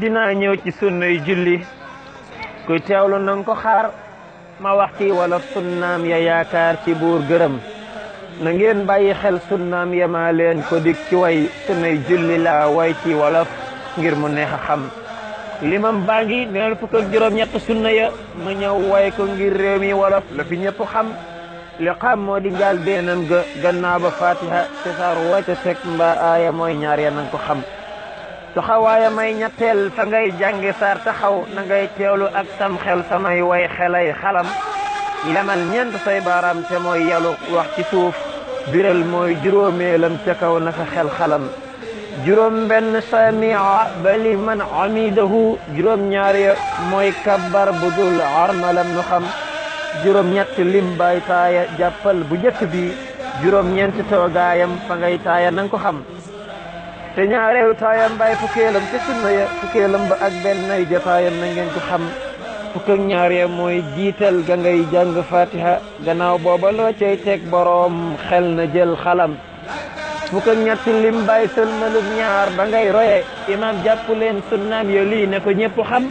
dinaa ñëw ci sunnay julli kuy teewlu nanga ko xaar ma wax ci wolof sunnaam ya yaakaar ci buur gërëm na ngeen bàyyi xel sunnaam ya maa leen ko dig ci way sunnay julli laa way ci wolof ngir mu neex a xam limam baa ngi neen fukk ak juróom-ñett sunna ya ma ñëw way ko ngir réew mi wolof la fi ñëpp xam li xam moo di njaal beenam ga gannaaw ba fatiha te saar woote teg mbaa aaya mooy ñaar ya nanga ko xam taxawaaya may ñetteel fa ngay jàngi saar taxaw na ngay teewlu ak sam xel samay way xelay xalam lemal ñeent say baaraam te mooy yalu wax ci suuf biral mooy juróomeelam ca kaw naka xel xalam juróom benn samia bali man amidahu juróom ñaar ya mooy kabbar bu dul armalam nu xam juróom ñett lim bay taaya jàppal bu njëkk bi juróom ñeent toogaayam fa ngay taaya nanga ko xam te ñaareelu taayam bay fukkeelam te sunna ya fukkeelam ba ak benn nay jotaayam na ngeen ko xam fukk ak ñaar ya mooy jiital ga ngay jàng fatiha gannaaw booba loo cay teg boroom xel na jël xalam fukk ak ñett lim bay sëlmalub ñaar ba ngay roye imam jàpp leen sunnaam yo lii ne ko ñëpp xam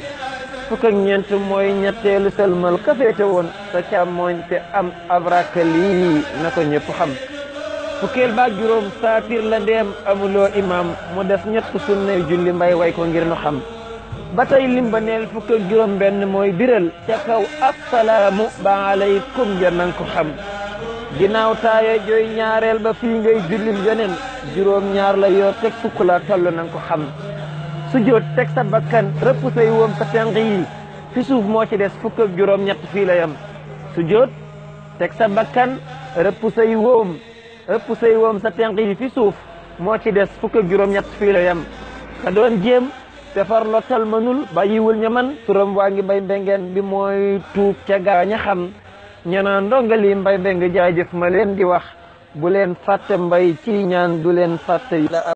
fukk ak ñeent mooy ñetteelu sëlmal ka féete woon sa càmmooñ te am abraka lii na ko ñëpp xam fukkeel baak juróom saatir la ndeem amuloo imam mu def ñett sunna julli mbay way ko ngir nu xam ba tey limba neel fukk ak juróom benn mooy biral ca kaw assalaamu ba alaykum ja nanga ko xam ginnaaw taaya jooy ñaareel ba fii ngay jullil yeneen juróom ñaar la yoo teg fukk la toll nanga ko xam sujjóot teg sa bakkan rëpp say woom sa tenq yi fi suuf moo ci des fukk ak juróom ñett fii la yam sujjóot teg sa bakkan rëpp say woom sa tenq yi fi suuf moo ci des fukk ak juróom ñett fii la yam ka doon jéem te far lottal mënul bàyyiwul ña man turam waa ngi mbay mbengeen bi mooy tuub ca gaaña xam ñanaan ndongali mbay mbeng jaajëf ma leen di wax bu leen fàtte mbay ci ñaan du leen fàtte